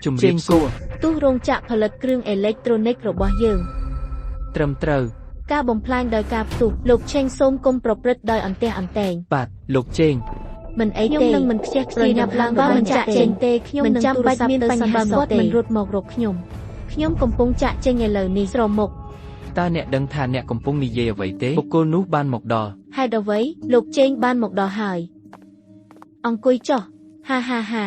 ជំរាបសួរ ទោះរោងចក្រផលិតគ្រឿងអេឡិចត្រូនិករបស់យើង ត្រឹមត្រូវ ការបំផ្លាញដោយការផ្ទុះលោកឆេងសូមកុំប្រព្រឹត្តដោយអន្ទះអន្តែង បាទលោកជេង មិនអីទេខ្ញុំនឹងមិនខ្ជះខ្ជាយញាប់ឡើងបើមិនចាក់ចេញទេខ្ញុំនឹងចាំបាច់មានបញ្ហាគាត់មិនរត់មករកខ្ញុំកំពុងចាក់ចេញឥឡូវនេះស្រមុក តើអ្នកដឹងថាអ្នកកំពុងនិយាយអ្វីទេបុគ្គលនោះបានមកដល់ ហេតុអ្វីលោកជេងបានមកដល់ហើយអង្គុយចុះហា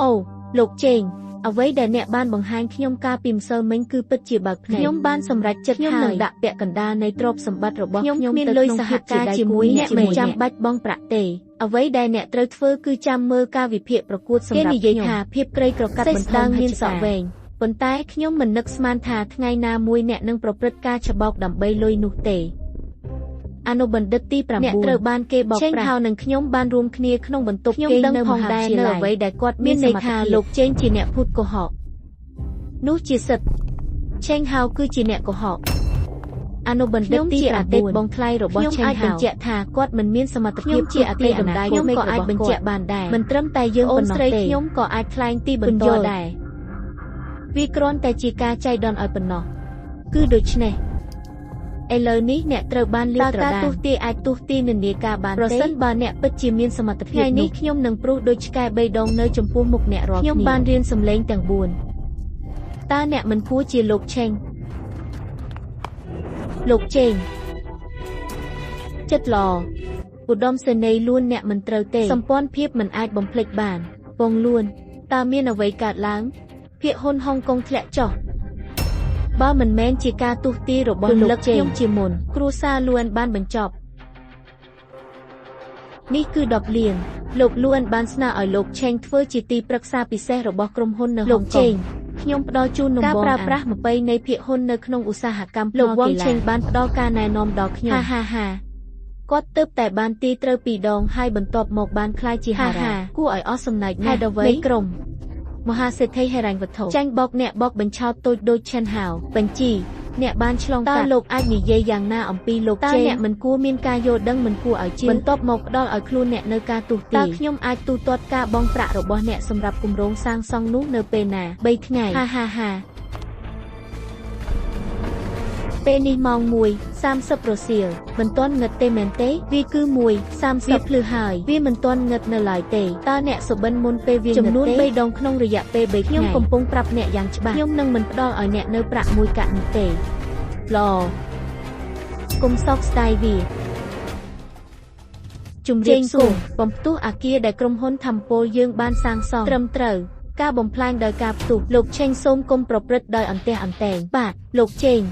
អូលោកជេងអ្វីដែលអ្នកបានបង្ហាញខ្ញុំកាលពីម្សិលមិញគឺពិតជាបើកភ្នែកខ្ញុំបានសម្រេចចិត្តខ្ញុំនឹងដាក់ពាក់កណ្ដាលនៃទ្រព្យសម្បត្តិរបស់ខ្ញុំមានលុយសហការជាមួយអ្នកមិនចាំបាច់បង់ប្រាក់ទេអ្វីដែលអ្នកត្រូវធ្វើគឺចាំមើលការវិភាគប្រកួតសម្រាប់ខ្ញុំគេនិយាយថាភាពក្រីក្រកាត់បន្ថយមានសក់វែងប៉ុន្តែខ្ញុំមិននឹកស្មានថាថ្ងៃណាមួយអ្នកនឹងប្រព្រឹត្តការច្បោកដើម្បីលុយនោះទេអនុបណ្ឌិតទី9អ្នកត្រូវបានគេបោកប្រាស់ឆេងហៅនឹងខ្ញុំបានរួមគ្នាក្នុងបន្ទប់គេនៅមហាវិទ្យាល័យអ្វីដែលគាត់មានន័យថាលោកជេងជាអ្នកភូតកុហកនោះជាសិទ្ធឆេងហៅគឺជាអ្នកកុហកអនុបណ្ឌិតទី9បងថ្លៃរបស់ឆេងហៅខ្ញុំអាចបញ្ជាក់ថាគាត់មិនមានសមត្ថភាពជាអតីតម្ដាយខ្ញុំក៏អាចបញ្ជាក់បានដែរមិនត្រឹមតែយើងប៉ុណ្ណោះទេខ្ញុំក៏អាចថ្លែងទីបន្តដែរវាគ្រាន់តែជាការចៃដន្យឲ្យប៉ុណ្ណោះគឺដូច្នេះឥឡូវនេះអ្នកត្រូវបានលាតត្រដាងទោះទាយអាចទោះទាយនានាការបានទេប្រសិនបើអ្នកពិតជាមានសមត្ថភាពថ្ងៃនេះខ្ញុំនឹងព្រុសដូចឆ្កែ3ដងនៅចំពោះមុខអ្នករាល់គ្នាខ្ញុំបានរៀនសម្លេងទាំង4តើអ្នកមិនគួរជាលោកឆេងលោកជេងចិត្តល្អឧត្តមសេនីយ៍លួនអ្នកមិនត្រូវទេសម្ព័ន្ធភាពមិនអាចបំភ្លេចបានពងលួនតើមានអ្វីកើតឡើងភាគហ៊ុនហុងកុងធ្លាក់ចុះបើមិនមែនជាការទស្សទាយរបស់លោកជេងជាមុនគ្រួសារលួនបានបញ្ចប់នេះគឺ10លានលោកលួនបានស្នើឲ្យលោកឆេងធ្វើជាទីប្រឹក្សាពិសេសរបស់ក្រុមហ៊ុននៅហុងកុងខ្ញុំផ្ដល់ជូនដំបូងការប្រើប្រាស់20នៃភាគហ៊ុននៅក្នុងឧស្សាហកម្មលោកវ៉ងឆេងបានផ្ដល់ការណែនាំដល់ខ្ញុំហាគាត់ទើបតែបានទីត្រូវ2ដងហើយបន្ទាប់មកបានខ្លាយជាហារ៉ាគួរឲ្យអស់សំណើចណាស់នៃក្រុមមហាសេដ្ឋីហិរញ្ញវត្ថុចាញ់បោកអ្នកបោកបញ្ឆោតតូចដូចឆិនហៅបញ្ជីអ្នកបានឆ្លងកាត់តើលោកអាចនិយាយយ៉ាងណាអំពីលោកជេងតើអ្នកមិនគួរមានការយល់ដឹងមិនគួរឲ្យជឿបន្ទាប់មកផ្ដល់ឲ្យខ្លួនអ្នកនៅការទូទាយតើខ្ញុំអាចទូទាត់ការបង់ប្រាក់របស់អ្នកសម្រាប់គម្រោងសាងសង់នោះនៅពេលណា3ថ្ងៃហាពេលនេះម៉ោង1:30 រសៀលមិនទាន់ងឹតទេមែនទេវាគឺ1:30ភ្លឺហើយវាមិនទាន់ងឹតនៅឡើយទេតើអ្នកសុបិនមុនពេលវាងឹតទេចំនួន3ដងក្នុងរយៈពេល3ថ្ងៃខ្ញុំកំពុងប្រាប់អ្នកយ៉ាងច្បាស់ខ្ញុំនឹងមិនផ្ដល់ឲ្យអ្នកនៅប្រាក់មួយកាក់នេះទេល្អគុំសោកស្ដាយវាជំរាបសួរបំផ្ទុះអាគារដែលក្រុមហ៊ុនធម្មពលយើងបានសាងសង់ត្រឹមត្រូវការបំផ្លាញដោយការផ្ទុះលោកឆេងសូមគុំប្រព្រឹត្តដោយអន្ទះអន្តែងបាទលោកឆេង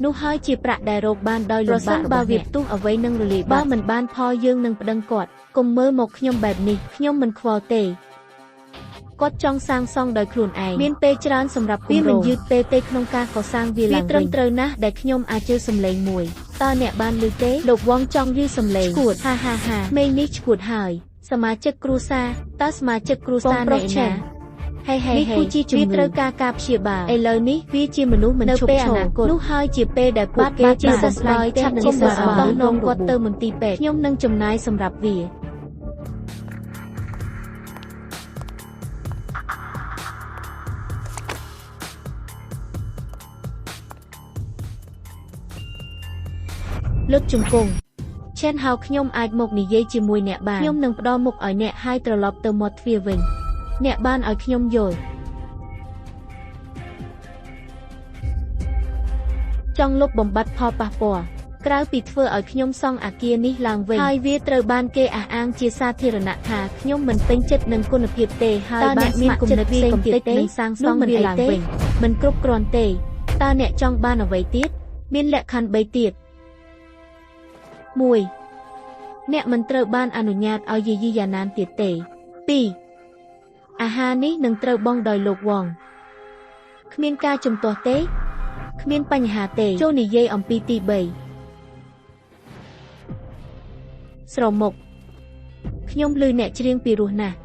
នោះហើយជាប្រាក់ដែលរកបានដោយលំបាកបើវាផ្ទុះអ្វីនឹងរលាយបើមិនបានផលយើងនឹងប្តឹងគាត់កុំមើលមកខ្ញុំបែបនេះខ្ញុំមិនខ្វល់ទេគាត់ចង់សាងសង់ដោយខ្លួនឯងមានពេលច្រើនសម្រាប់គម្រោងវាមិនយឺតពេលទេក្នុងការកសាងវាឡើងវិញវាត្រឹមត្រូវណាស់ដែលខ្ញុំអាចជឿសំឡេងមួយតើអ្នកបានឮទេលោកវ៉ងចង់យឺសំឡេងឈួតហាមេងនេះឈួតហើយសមាជិកគ្រួសារតើសមាជិកគ្រួសារអ្នកណានេះគឺជាជំងឺវាត្រូវការព្យាបាលឥឡូវនេះវាជាមនុស្សមិនឈប់ឈរនោះហើយជាពេលដែលពួកគេជាសះស្បើយឆាប់គុំបោះនំគាត់ទៅមន្ទីរពេទ្យខ្ញុំនឹងចំណាយសម្រាប់វាលើកជង្គង់ឆេនហៅខ្ញុំអាចមកនិយាយជាមួយអ្នកបានខ្ញុំនឹងផ្ដល់មុខឲ្យអ្នកហើយត្រឡប់ទៅមាត់ទ្វារវិញអ្នកបានឲ្យខ្ញុំយល់ចង់លុបបំបាត់ផលប៉ះពាល់ក្រៅពីធ្វើឲ្យខ្ញុំសង់អគារនេះឡើងវិញហើយវាត្រូវបានគេអះអាងជាសាធារណៈថាខ្ញុំមិនពេញចិត្តនឹងគុណភាពទេហើយបានមានគំនិតផ្សេងទៀតនឹងសាងសង់វាឡើងវិញមិនគ្រប់គ្រាន់ទេតើអ្នកចង់បានអ្វីទៀតមានលក្ខខណ្ឌ3ទៀត1អ្នកមិនត្រូវបានអនុញ្ញាតឲ្យយាយីយ៉ាណានទៀតទេ2អាហារនេះនឹងត្រូវបង់ដោយលោកវ៉ងគ្មានការជំទាស់ទេគ្មានបញ្ហាទេចូលនិយាយអំពីទី3ស្រមុកខ្ញុំឮអ្នកច្រៀងពីរោះណាស់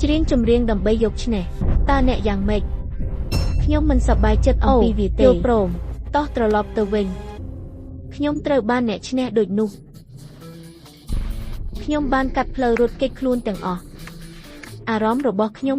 ច្រៀងចម្រៀងដើម្បីយកឈ្នះតើអ្នកយ៉ាងម៉េចខ្ញុំមិនសប្បាយចិត្តអំពីវាទេយល់ព្រមតោះត្រឡប់ទៅវិញខ្ញុំត្រូវបានអ្នកឈ្នះដូចនោះ ខ្ញុំបានកាត់ផ្លូវរត់គេចខ្លួនទាំងអស់អារម្មណ៍របស់ខ្ញុំ